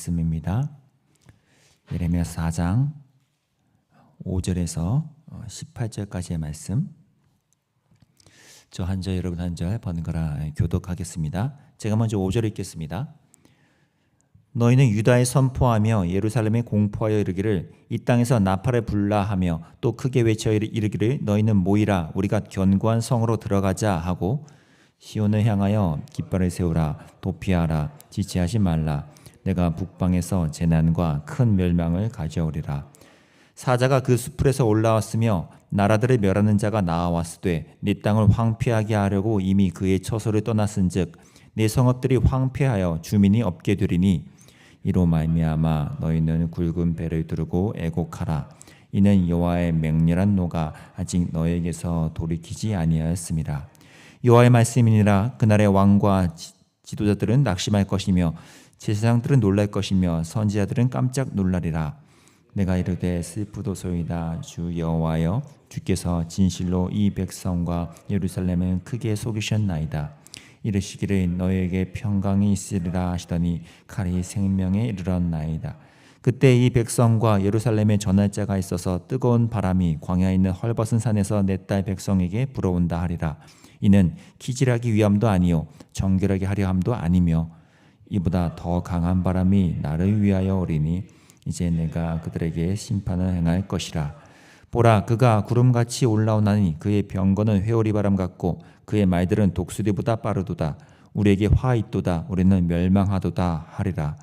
말씀입니다. 예레미야 4장 5절에서 18절까지의 말씀. 저 한 절 여러분 한 절 번갈아 교독하겠습니다. 제가 먼저 5절 읽겠습니다. 너희는 유다에 선포하며 예루살렘에 공포하여 이르기를 이 땅에서 나팔을 불라 하며 또 크게 외쳐 이르기를 너희는 모이라 우리가 견고한 성으로 들어가자 하고 시온을 향하여 깃발을 세우라 도피하라 지체하지 말라 내가 북방에서 재난과 큰 멸망을 가져오리라. 사자가 그 수풀에서 올라왔으며 나라들을 멸하는 자가 나와왔으되 네 땅을 황폐하게 하려고 이미 그의 처소를 떠났은즉 네 성읍들이 황폐하여 주민이 없게 되리니 이로 말미암아 너희는 굵은 배를 두르고 애곡하라. 이는 여호와의 맹렬한 노가 아직 너에게서 돌이키지 아니하였습니다. 여호와의 말씀이니라. 그날의 왕과 지도자들은 낙심할 것이며 제사장들은 놀랄 것이며 선지자들은 깜짝 놀라리라. 내가 이르되 슬프도소이다. 주 여호와여 주께서 진실로 이 백성과 예루살렘을 크게 속이셨나이다. 이르시기를 너희에게 평강이 있으리라 하시더니 칼이 생명에 이르렀나이다. 그때 이 백성과 예루살렘에 전할 자가 있어서 뜨거운 바람이 광야에 있는 헐벗은 산에서 내 딸 백성에게 불어온다 하리라. 이는 키질하기 위함도 아니요 정결하게 하려 함도 아니며 이보다 더 강한 바람이 나를 위하여 오리니 이제 내가 그들에게 심판을 행할 것이라. 보라 그가 구름같이 올라오나니 그의 병거는 회오리 바람 같고 그의 말들은 독수리보다 빠르도다. 우리에게 화 있도다. 우리는 멸망하도다 하리라.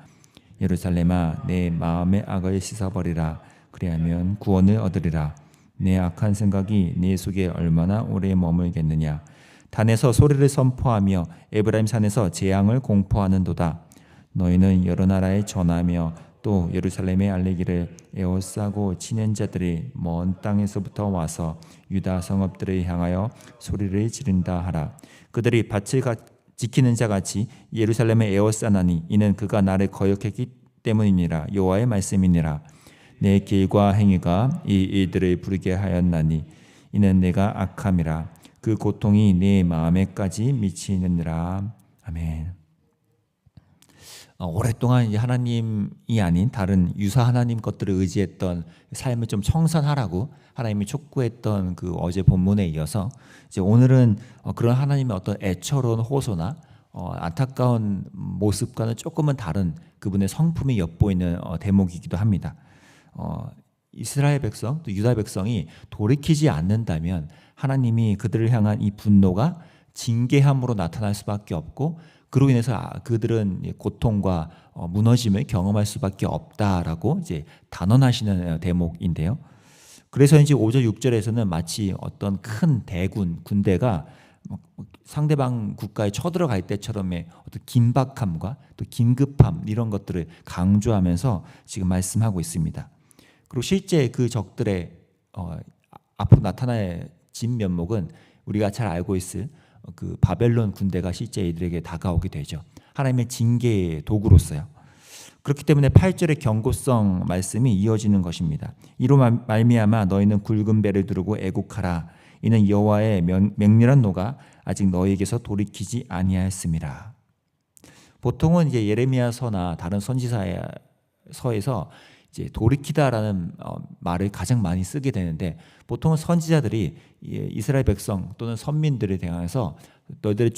예루살렘아 내 마음의 악을 씻어버리라. 그리하면 구원을 얻으리라. 내 악한 생각이 네 속에 얼마나 오래 머물겠느냐. 단에서 소리를 선포하며 에브라임 산에서 재앙을 공포하는도다. 너희는 여러 나라에 전하며 또 예루살렘에 알리기를 에워싸고 치는 자들이 먼 땅에서부터 와서 유다 성읍들을 향하여 소리를 지른다 하라. 그들이 밭을 지키는 자같이 예루살렘에 에워싸나니 이는 그가 나를 거역했기 때문이니라. 여호와의 말씀이니라. 내 길과 행위가 이 일들을 부르게 하였나니 이는 내가 악함이라. 그 고통이 내 마음에까지 미치느니라. 아멘. 오랫동안 하나님이 아닌 다른 유사 하나님 것들을 의지했던 삶을 좀 청산하라고 하나님이 촉구했던 그 어제 본문에 이어서 이제 오늘은 그런 하나님의 어떤 애처로운 호소나 안타까운 모습과는 조금은 다른 그분의 성품이 엿보이는 대목이기도 합니다. 이스라엘 백성 또 유다 백성이 돌이키지 않는다면 하나님이 그들을 향한 이 분노가 징계함으로 나타날 수밖에 없고 그로 인해서 그들은 고통과 무너짐을 경험할 수밖에 없다라고 이제 단언하시는 대목인데요. 그래서 이제 5절 6절에서는 마치 어떤 큰 대군 군대가 상대방 국가에 쳐들어갈 때처럼의 어떤 긴박함과 또 긴급함 이런 것들을 강조하면서 지금 말씀하고 있습니다. 그리고 실제 그 적들의 앞으로 나타날 진면목은 우리가 잘 알고 있을 그 바벨론 군대가 실제 이들에게 다가오게 되죠. 하나님의 징계의 도구로서요. 그렇기 때문에 8절의 경고성 말씀이 이어지는 것입니다. 이로 말미암아 너희는 굵은 배를 두르고 애곡하라. 이는 여호와의 맹렬한 노가 아직 너희에게서 돌이키지 아니하였습니다. 보통은 이제 예레미야서나 다른 선지서에서 이제 돌이키다라는 말을 가장 많이 쓰게 되는데 보통은 선지자들이 이스라엘 백성 또는 선민들에 대해서 너희들의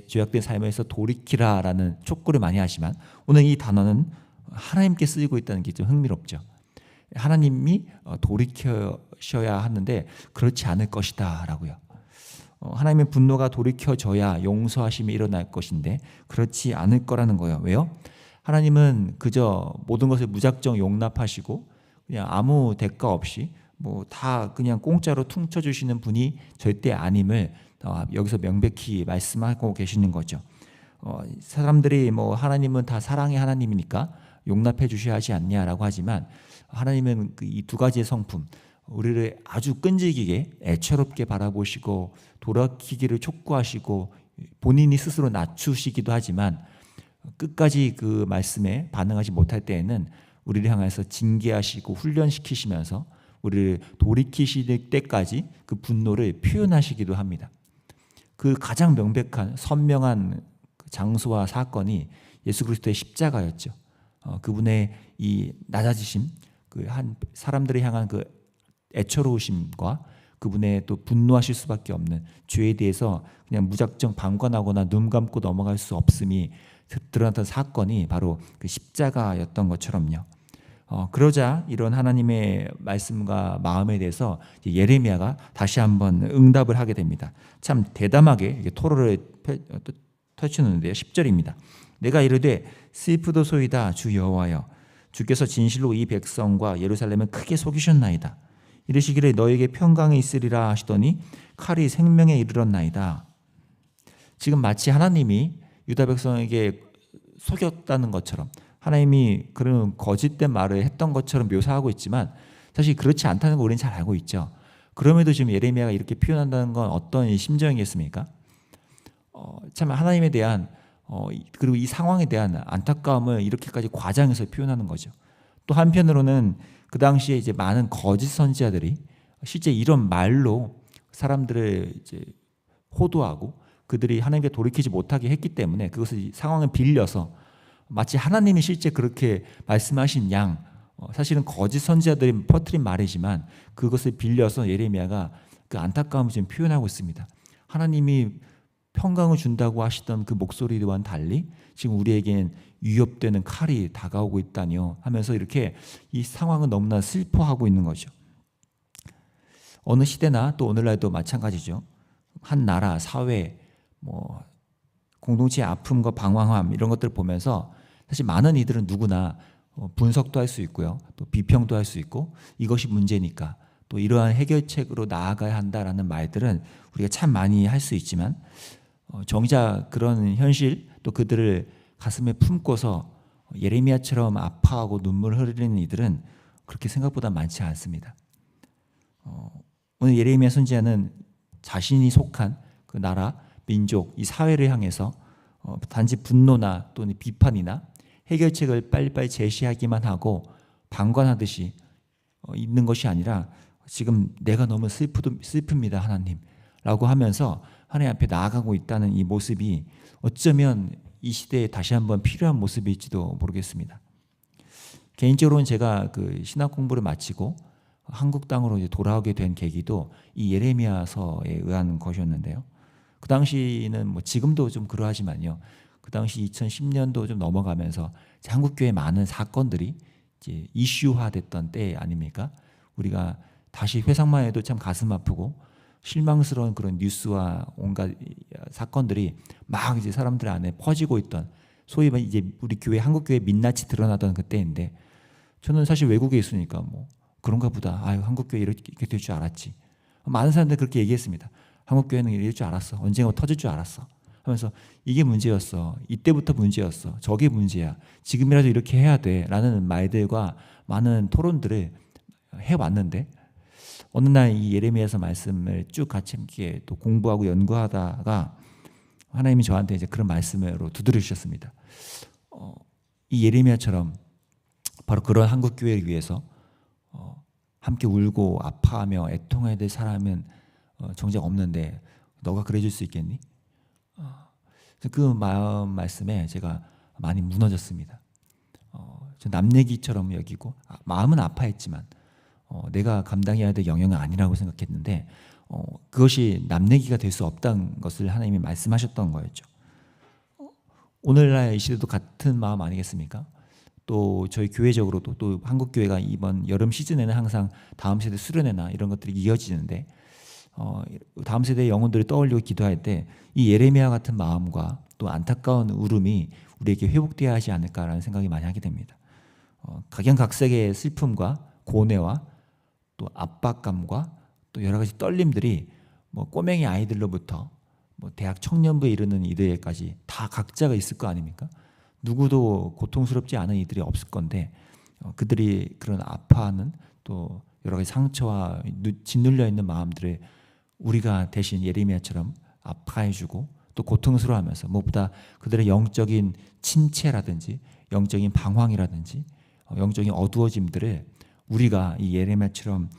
죄악된 삶에서 돌이키라라는 촉구를 많이 하지만 오늘 이 단어는 하나님께 쓰이고 있다는 게 좀 흥미롭죠. 하나님이 돌이켜셔야 하는데 그렇지 않을 것이다 라고요. 하나님의 분노가 돌이켜져야 용서하심이 일어날 것인데 그렇지 않을 거라는 거예요. 왜요? 하나님은 그저 모든 것을 무작정 용납하시고 그냥 아무 대가 없이 뭐 다 그냥 공짜로 퉁쳐주시는 분이 절대 아님을 여기서 명백히 말씀하고 계시는 거죠. 사람들이 뭐 하나님은 다 사랑의 하나님이니까 용납해 주셔야 하지 않냐라고 하지만 하나님은 이 두 가지의 성품 우리를 아주 끈질기게 애처롭게 바라보시고 돌아키기를 촉구하시고 본인이 스스로 낮추시기도 하지만 끝까지 그 말씀에 반응하지 못할 때에는 우리를 향해서 징계하시고 훈련시키시면서 우리를 돌이키실 때까지 그 분노를 표현하시기도 합니다. 그 가장 명백한 선명한 장소와 사건이 예수 그리스도의 십자가였죠. 그분의 이 낮아지심, 그 한 사람들을 향한 그 애처로우심과 그분의 또 분노하실 수밖에 없는 죄에 대해서 그냥 무작정 방관하거나 눈 감고 넘어갈 수 없음이 드러났던 사건이 바로 그 십자가였던 것처럼요. 그러자 이런 하나님의 말씀과 마음에 대해서 예레미야가 다시 한번 응답을 하게 됩니다. 참 대담하게 토로를 펼치는데요. 10절입니다. 내가 이르되 슬프도소이다 주 여호와여, 주께서 진실로 이 백성과 예루살렘을 크게 속이셨나이다. 이르시기를 너에게 평강이 있으리라 하시더니 칼이 생명에 이르렀나이다. 지금 마치 하나님이 유다 백성에게 속였다는 것처럼, 하나님이 그런 거짓된 말을 했던 것처럼 묘사하고 있지만 사실 그렇지 않다는 거 우리는 잘 알고 있죠. 그럼에도 지금 예레미야가 이렇게 표현한다는 건 어떤 심정이겠습니까? 참 하나님에 대한 그리고 이 상황에 대한 안타까움을 이렇게까지 과장해서 표현하는 거죠. 또 한편으로는 그 당시에 이제 많은 거짓 선지자들이 실제 이런 말로 사람들을 이제 호도하고 그들이 하나님께 돌이키지 못하게 했기 때문에 그것을 상황을 빌려서 마치 하나님이 실제 그렇게 말씀하신 양, 사실은 거짓 선지자들이 퍼뜨린 말이지만 그것을 빌려서 예레미야가 그 안타까움을 지금 표현하고 있습니다. 하나님이 평강을 준다고 하시던 그 목소리와는 달리 지금 우리에겐 위협되는 칼이 다가오고 있다니요 하면서 이렇게 이 상황은 너무나 슬퍼하고 있는 거죠. 어느 시대나 또 오늘날도 마찬가지죠. 한 나라, 사회, 공동체의 아픔과 방황함 이런 것들을 보면서 사실 많은 이들은 누구나 분석도 할 수 있고요. 또 비평도 할 수 있고 이것이 문제니까 또 이러한 해결책으로 나아가야 한다라는 말들은 우리가 참 많이 할 수 있지만 정작 그런 현실 또 그들을 가슴에 품고서 예레미야처럼 아파하고 눈물을 흘리는 이들은 그렇게 생각보다 많지 않습니다. 오늘 예레미야 선지자는 자신이 속한 그 나라, 민족, 이 사회를 향해서 단지 분노나 또는 비판이나 해결책을 빨리빨리 제시하기만 하고 방관하듯이 있는 것이 아니라 지금 내가 너무 슬픕니다 하나님 라고 하면서 하나님 앞에 나아가고 있다는 이 모습이 어쩌면 이 시대에 다시 한번 필요한 모습일지도 모르겠습니다. 개인적으로는 제가 그 신학 공부를 마치고 한국 땅으로 이제 돌아오게 된 계기도 이 예레미야서에 의한 것이었는데요. 그 당시는 지금도 좀 그러하지만요. 그 당시 2010년도 좀 넘어가면서 한국교회 많은 사건들이 이제 이슈화됐던 때 아닙니까? 우리가 다시 회상만 해도 참 가슴 아프고 실망스러운 그런 뉴스와 온갖 사건들이 막 이제 사람들 안에 퍼지고 있던 소위 이제 우리 교회 한국교회 민낯이 드러나던 그때인데 저는 사실 외국에 있으니까 그런가 보다. 아유 한국교회 이렇게 될 줄 알았지. 많은 사람들이 그렇게 얘기했습니다. 한국교회는 이럴 줄 알았어. 언젠가 터질 줄 알았어. 하면서 이게 문제였어. 이때부터 문제였어. 저게 문제야. 지금이라도 이렇게 해야 돼. 라는 말들과 많은 토론들을 해왔는데 어느 날 이 예레미야서 말씀을 쭉 같이 함께 또 공부하고 연구하다가 하나님이 저한테 이제 그런 말씀으로 두드려 주셨습니다. 이 예레미야처럼 바로 그런 한국 교회를 위해서 함께 울고 아파하며 애통해야 될 사람은 정작 없는데 너가 그래줄 수 있겠니? 그 마음 말씀에 제가 많이 무너졌습니다. 저 남 얘기처럼 여기고 마음은 아파했지만 내가 감당해야 될 영역은 아니라고 생각했는데 그것이 남 얘기가 될 수 없다는 것을 하나님이 말씀하셨던 거였죠. 오늘날 이 시대도 같은 마음 아니겠습니까? 또 저희 교회적으로도 또 한국교회가 이번 여름 시즌에는 항상 다음 세대 수련회나 이런 것들이 이어지는데 다음 세대의 영혼들을 떠올리고 기도할 때 이 예레미야 같은 마음과 또 안타까운 울음이 우리에게 회복되어야 하지 않을까라는 생각이 많이 하게 됩니다. 각양각색의 슬픔과 고뇌와 또 압박감과 또 여러 가지 떨림들이 꼬맹이 아이들로부터 대학 청년부에 이르는 이들까지 다 각자가 있을 거 아닙니까? 누구도 고통스럽지 않은 이들이 없을 건데 그들이 그런 아파하는 또 여러 가지 상처와 짓눌려 있는 마음들을 우리가 대신 예레미야처럼 아파해주고 또 고통스러워하면서 무엇보다 그들의 영적인 침체라든지 영적인 방황이라든지 영적인 어두워짐들을 우리가 이 예레미야처럼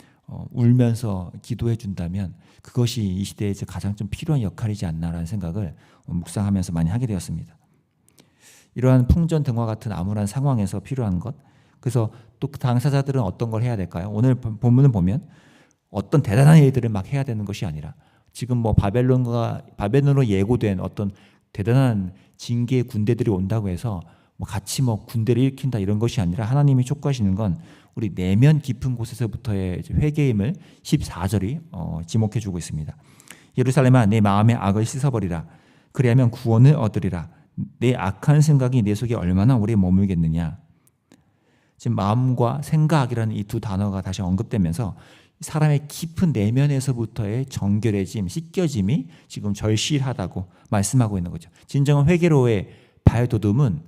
울면서 기도해 준다면 그것이 이 시대에 가장 좀 필요한 역할이지 않나라는 생각을 묵상하면서 많이 하게 되었습니다. 이러한 풍전등화 같은 암울한 상황에서 필요한 것. 그래서 또 그 당사자들은 어떤 걸 해야 될까요? 오늘 본문을 보면 어떤 대단한 일들을 막 해야 되는 것이 아니라 지금 뭐 바벨론으로 예고된 어떤 대단한 징계의 군대들이 온다고 해서 뭐 같이 뭐 군대를 일으킨다 이런 것이 아니라 하나님이 촉구하시는 건 우리 내면 깊은 곳에서부터의 회개임을 14절이 지목해 주고 있습니다. 예루살렘아 내 마음의 악을 씻어버리라. 그리하면 구원을 얻으리라. 내 악한 생각이 내 속에 얼마나 오래 머물겠느냐. 지금 마음과 생각이라는 이 두 단어가 다시 언급되면서 사람의 깊은 내면에서부터의 정결해짐, 씻겨짐이 지금 절실하다고 말씀하고 있는 거죠. 진정한 회개로의 발돋움은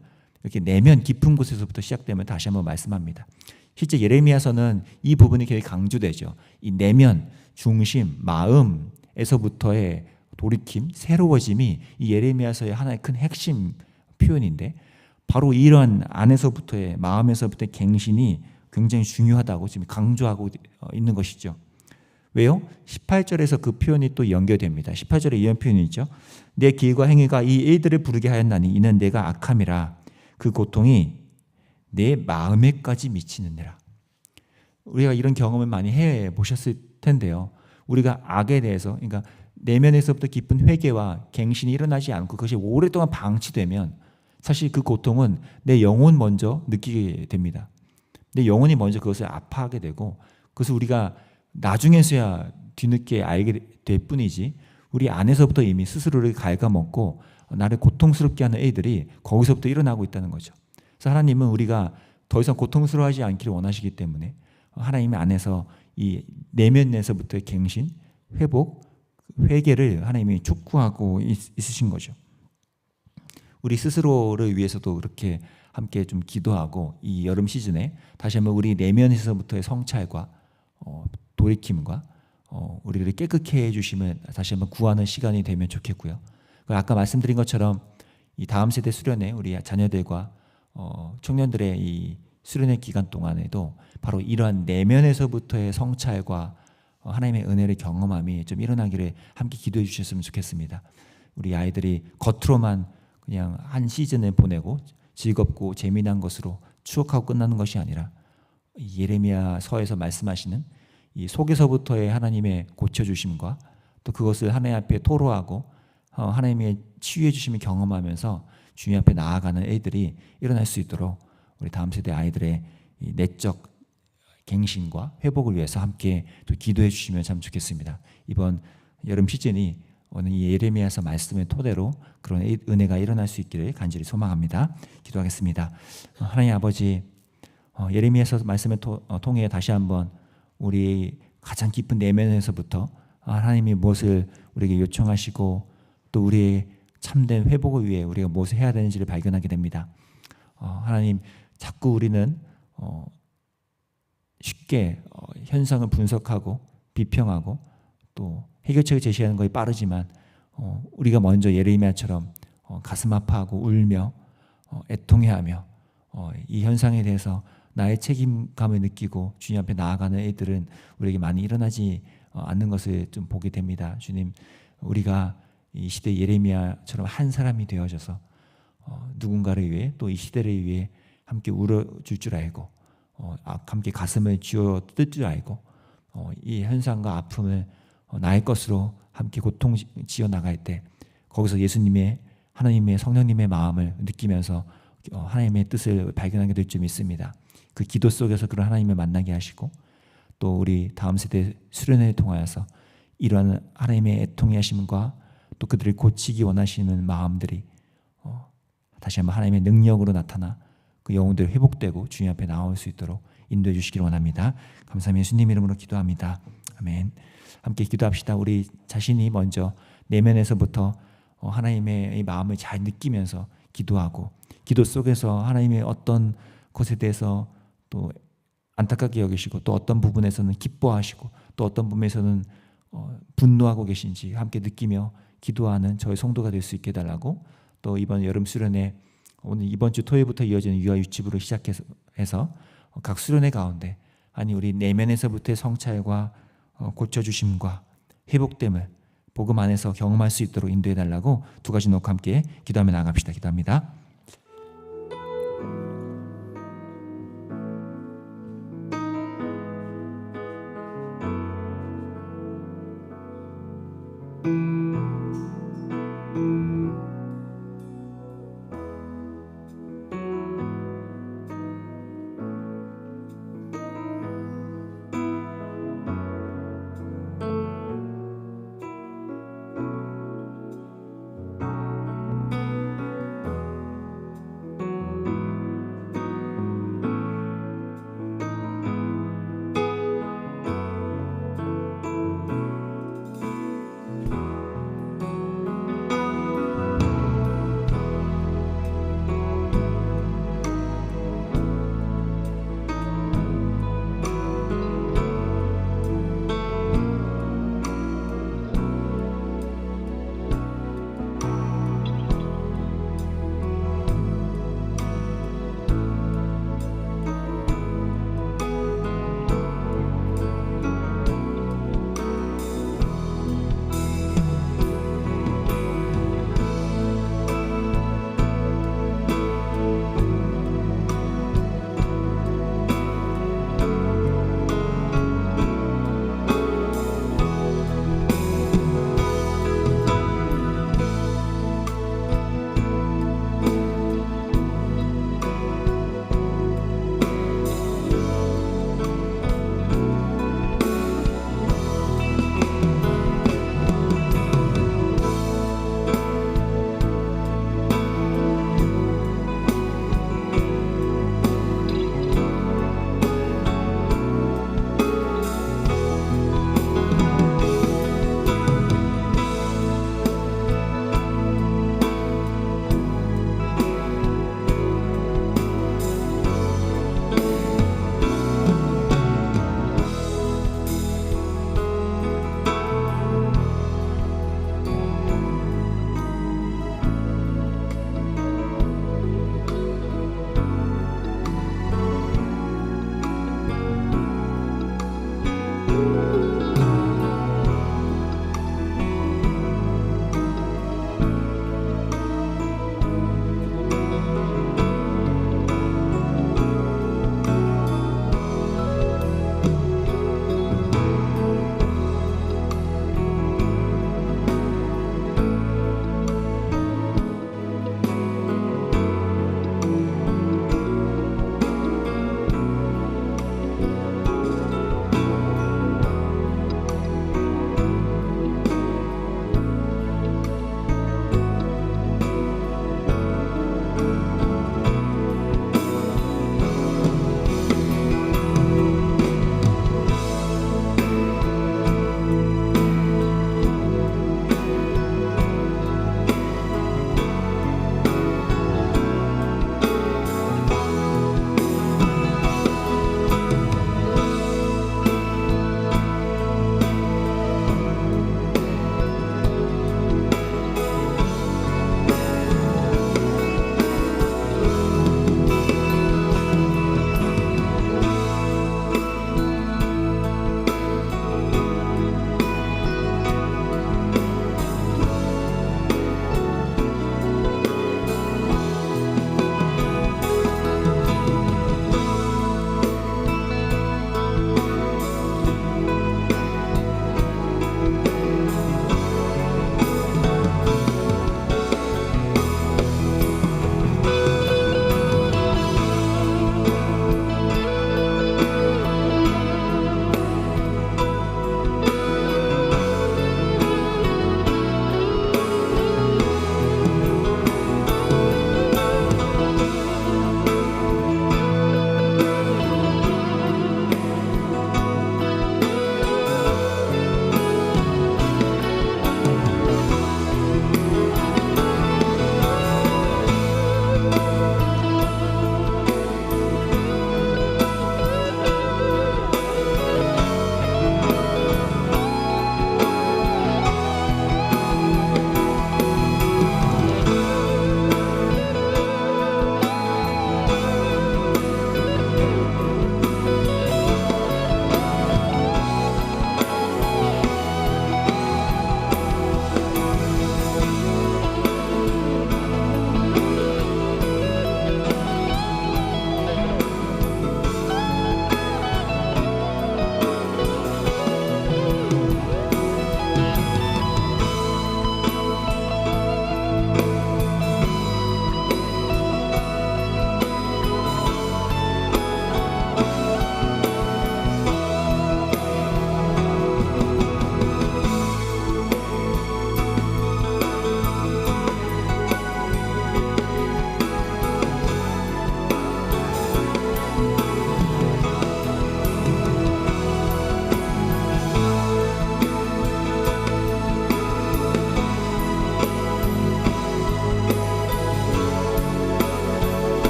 이렇게 내면 깊은 곳에서부터 시작되면 다시 한번 말씀합니다. 실제 예레미야서는 이 부분이 굉장히 강조되죠. 이 내면, 중심, 마음에서부터의 돌이킴, 새로워짐이 이 예레미야서의 하나의 큰 핵심 표현인데 바로 이러한 안에서부터의 마음에서부터의 갱신이 굉장히 중요하다고 지금 강조하고 있는 것이죠. 왜요? 18절에서 그 표현이 또 연결됩니다. 18절에 이런 표현이 있죠. 내 길과 행위가 이 일들을 부르게 하였나니 이는 내가 악함이라 그 고통이 내 마음에까지 미치느니라. 우리가 이런 경험을 많이 해보셨을 텐데요. 우리가 악에 대해서 그러니까 내면에서부터 깊은 회개와 갱신이 일어나지 않고 그것이 오랫동안 방치되면 사실 그 고통은 내 영혼 먼저 느끼게 됩니다. 내 영혼이 먼저 그것을 아파하게 되고 그것을 우리가 나중에서야 뒤늦게 알게 될 뿐이지 우리 안에서부터 이미 스스로를 갉아먹고 나를 고통스럽게 하는 애들이 거기서부터 일어나고 있다는 거죠. 그래서 하나님은 우리가 더 이상 고통스러워하지 않기를 원하시기 때문에 하나님의 안에서 이 내면에서부터의 갱신, 회복, 회개를 하나님이 촉구하고 있으신 거죠. 우리 스스로를 위해서도 그렇게 함께 좀 기도하고 이 여름 시즌에 다시 한번 우리 내면에서부터의 성찰과 돌이킴과 우리를 깨끗게 해주시면 다시 한번 구하는 시간이 되면 좋겠고요. 아까 말씀드린 것처럼 이 다음 세대 수련회 우리 자녀들과 청년들의 이 수련회 기간 동안에도 바로 이러한 내면에서부터의 성찰과 하나님의 은혜를 경험함이 좀 일어나기를 함께 기도해 주셨으면 좋겠습니다. 우리 아이들이 겉으로만 그냥 한 시즌을 보내고 즐겁고 재미난 것으로 추억하고 끝나는 것이 아니라 예레미야서에서 말씀하시는 이 속에서부터의 하나님의 고쳐주심과 또 그것을 하나님 앞에 토로하고 하나님의 치유해 주심을 경험하면서 주님 앞에 나아가는 애들이 일어날 수 있도록 우리 다음 세대 아이들의 이 내적 갱신과 회복을 위해서 함께 또 기도해 주시면 참 좋겠습니다. 이번 여름 시즌이 오늘 이 예레미야서 말씀을 토대로 그런 은혜가 일어날 수 있기를 간절히 소망합니다. 기도하겠습니다. 하나님 아버지, 예레미야서 말씀을 통해 다시 한번 우리 가장 깊은 내면에서부터 하나님이 무엇을 우리에게 요청하시고 또 우리의 참된 회복을 위해 우리가 무엇을 해야 되는지를 발견하게 됩니다. 하나님, 자꾸 우리는 쉽게 현상을 분석하고 비평하고 또 해결책을 제시하는 것이 빠르지만 우리가 먼저 예레미야처럼 가슴 아파하고 울며 애통해하며 이 현상에 대해서 나의 책임감을 느끼고 주님 앞에 나아가는 애들은 우리에게 많이 일어나지 않는 것을 좀 보게 됩니다. 주님, 우리가 이 시대 예레미야처럼 한 사람이 되어져서 누군가를 위해 또 이 시대를 위해 함께 울어줄 줄 알고 함께 가슴을 쥐어 뜯을 줄 알고 이 현상과 아픔을 나의 것으로 함께 고통 지어 나갈 때 거기서 예수님의 하나님의 성령님의 마음을 느끼면서 하나님의 뜻을 발견하게 될 줄 믿습니다. 그 기도 속에서 그런 하나님을 만나게 하시고 또 우리 다음 세대 수련회를 통하여서 이러한 하나님의 애통의 하심과 또 그들을 고치기 원하시는 마음들이 다시 한번 하나님의 능력으로 나타나 그 영혼들이 회복되고 주님 앞에 나올 수 있도록 인도해 주시기를 원합니다. 감사합니다. 예수님 이름으로 기도합니다. 아멘. 함께 기도합시다. 우리 자신이 먼저 내면에서부터 하나님의 이 마음을 잘 느끼면서 기도하고 기도 속에서 하나님의 어떤 것에 대해서 또 안타깝게 여기시고 또 어떤 부분에서는 기뻐하시고 또 어떤 부분에서는 분노하고 계신지 함께 느끼며 기도하는 저희 성도가 될 수 있게 해달라고 또 이번 여름 수련회 오늘 이번 주 토요일부터 이어지는 유아 유치부로 시작해서 각 수련회 가운데 아니 우리 내면에서부터의 성찰과 고쳐주심과 회복됨을 복음 안에서 경험할 수 있도록 인도해달라고 두 가지 놓고 함께 기도하며 나갑시다. 기도합니다.